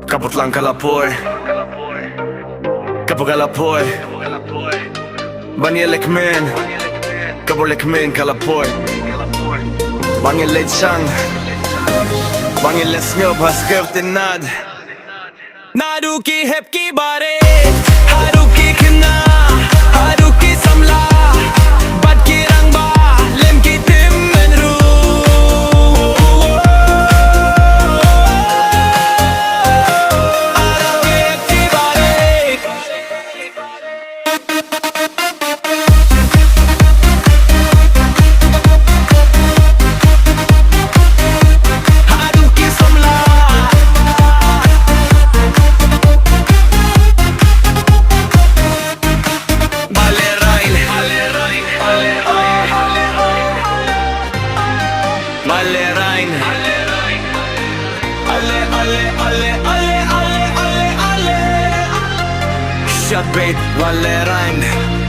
Kapot lang kalapoy, kapagalapoy Banyelek men, kabolek men kalapoy Banyelet chang, banyelet snöp har skövt nad Naduki hepki bare, haruki kena, haruki samla Badki rangba, lemki timmen ru Haruki hepki bare Haruki samla Balerain Shad bait Balerain